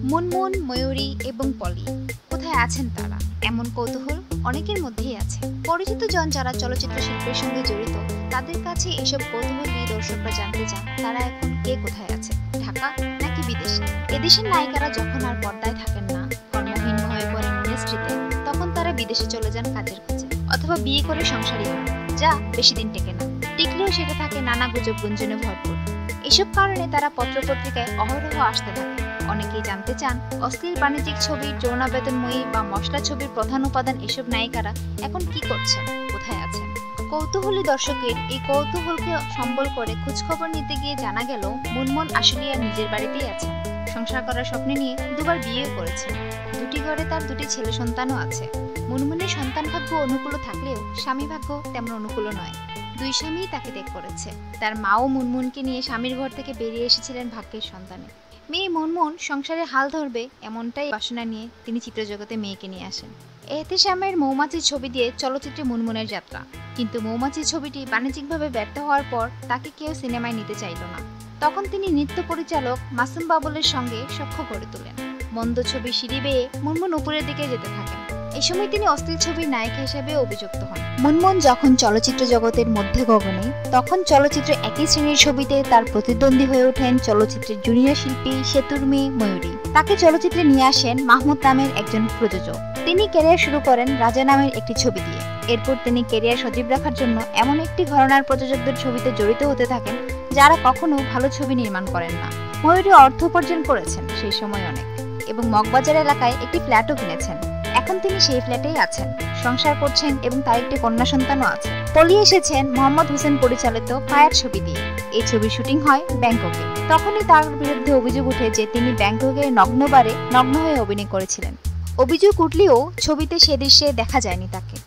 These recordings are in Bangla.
মুনমুন, ময়ূরী এবং পলি কোথায় আছেন তারা? এমন কৌতূহল অনেকের মধ্যেই আছে। পরিচিত জন যারা চলচ্চিত্র শিল্পের সঙ্গে জড়িত, তাদের কাছে এসব কৌতূহল নিয়ে দর্শকরা জানতে চান তারা এখন কে কোথায় আছে, ঢাকা নাকি বিদেশে। এদেশের নায়িকারা যখন আর পর্দায় থাকেন না, কর্মহীন হয়ে পড়েন ইন্ডাস্ট্রিতে, তখন তারা বিদেশে চলে যান কাজের খোঁজে অথবা বিয়ে করে সংসারী হন, যা বেশি দিন টেকে না। টিকলেও সেটা থাকে নানা গুজব গুঞ্জনে ভরপুর। এসব কারণে তারা পত্রপত্রিকায় অহরহ আসতে থাকে। অনেকেই জানতে চান অশ্লীল বাণিজ্যিক ছবির যৌনাবেদনময়ী বা মশলা ছবির প্রধান উপাদান এসব নায়িকারা এখন কি করছেন, কোথায় আছেন। কৌতূহলী দর্শকের এই কৌতূহলকে সম্বল করে খোঁজখবর নিতে গিয়ে জানা গেল মুনমুন আসলে আর নিজের বাড়িতেই আছেন। সংসার করার স্বপ্নে নিয়ে দুবার বিয়ে করেছেন। দুটি ঘরে তার দুটি ছেলে সন্তানও আছে। মুনমুনের সন্তান ভাগ্য অনুকূল থাকলেও স্বামী ভাগ্য তেমন অনুকূল নয়। দুই স্বামী তাকে ত্যাগ করেছে। তার মাও মুনমুনকে নিয়ে স্বামীর ঘর থেকে বেরিয়ে এসেছিলেন ভাগ্যের সন্তানে। মেয়ে মুনমুন সংসারে হাল ধরবে এমনটাই বাসনা নিয়ে তিনি চিত্রজগতে মেয়েকে নিয়ে আসেন। এহতেশামের মৌমাছির ছবি দিয়ে চলচ্চিত্রে মুনমুনের যাত্রা। কিন্তু মৌমাছির ছবিটি বাণিজ্যিকভাবে ব্যর্থ হওয়ার পর তাকে কেউ সিনেমায় নিতে চাইল না। তখন তিনি নৃত্য পরিচালক মাসুম বাবুলের সঙ্গে সখ্য গড়ে তোলেন। মন্দ ছবি সিঁড়ি বেয়ে মুনমুন উপরের দিকে যেতে থাকেন। এই সময় তিনি অশ্লীল ছবির নায়িকা হিসেবে অভিযুক্ত হন। মুনমুন যখন চলচ্চিত্র জগতের মধ্যে গগনে, তখন চলচ্চিত্রের একই শ্রেণীর ছবিতে তার প্রতিদ্বন্দ্বী হয়ে ওঠেন চলচ্চিত্রের জুনিয়র শিল্পী সেতুর মেয়ে ময়ূরী। তাকে চলচ্চিত্রে নিয়ে আসেন মাহমুদ নামের একজন প্রযোজক। তিনি ক্যারিয়ার শুরু করেন রাজা নামের একটি ছবি দিয়ে। এরপর তিনি ক্যারিয়ার সজীব রাখার জন্য এমন একটি ঘরানার প্রযোজকদের ছবিতে জড়িত হতে থাকেন যারা কখনো ভালো ছবি নির্মাণ করেন না। ময়ূরী অর্থ উপার্জন করেছেন সেই সময় অনেক, এবং মগবাজার এলাকায় একটি ফ্ল্যাটও কিনেছেন। এখন তিনি সেই ফ্ল্যাটেই আছেন, সংসার করছেন এবং তার একটি কন্যা সন্তানও আছে। পলি এসেছেন মোহাম্মদ হোসেন পরিচালিত ফায়ার ছবি দিয়ে। এই ছবির শুটিং হয় ব্যাংককে। তখনই তার বিরুদ্ধে অভিযোগ উঠে যে তিনি ব্যাংককে নগ্নবারে নগ্ন হয়ে অভিনয় করেছিলেন। অভিযোগ উঠলেও ছবিতে সে দৃশ্যে দেখা যায়নি তাকে।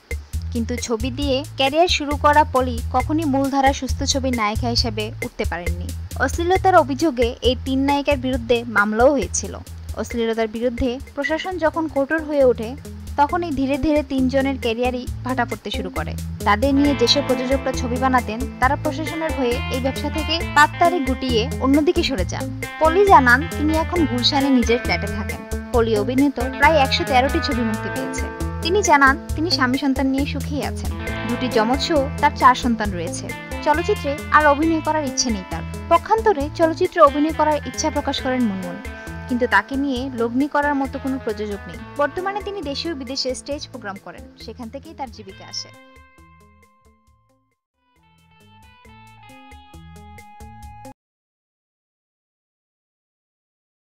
কিন্তু ছবি দিয়ে ক্যারিয়ার শুরু করা পলি কখনই মূলধারা সুস্থ ছবির নায়িকা হিসেবে উঠতে পারেননি। অশ্লীলতার অভিযোগে এই তিন নায়িকার বিরুদ্ধে মামলাও হয়েছিল। অশ্লীলতার বিরুদ্ধে প্রশাসন যখন কঠোর হয়ে ওঠে, তখনই ধীরে ধীরে তিনজনের ক্যারিয়ারই ভাটা পড়তে শুরু করে। তাদের নিয়ে যেসব প্রযোজকরা ছবি বানাতেন, তারা প্রশাসনের হয়ে এই ব্যবসা থেকে তাড়াতাড়ি গুটিয়ে অন্যদিকে সরে যান। পলি জানান তিনি এখন গুলশানে নিজের ফ্ল্যাটে থাকেন। পলি অভিনীত প্রায় 113টি ছবি মুক্তি পেয়েছে। তিনি জানান তিনি স্বামী সন্তান নিয়ে সুখী আছেন। দুটি যমজ সহ তার 4 সন্তান রয়েছে। চলচ্চিত্রে আর অভিনয় করার ইচ্ছে নেই তার। পক্ষান্তরে চলচ্চিত্রে অভিনয় করার ইচ্ছা প্রকাশ করেন মুনমুন, কিন্তু তাকে নিয়ে লগ্নি করার মতো কোনো প্রযোজক নেই। বর্তমানে তিনি দেশীয় বিদেশে স্টেজ প্রোগ্রাম করেন, সেখান থেকেই তার জীবিকা আসে।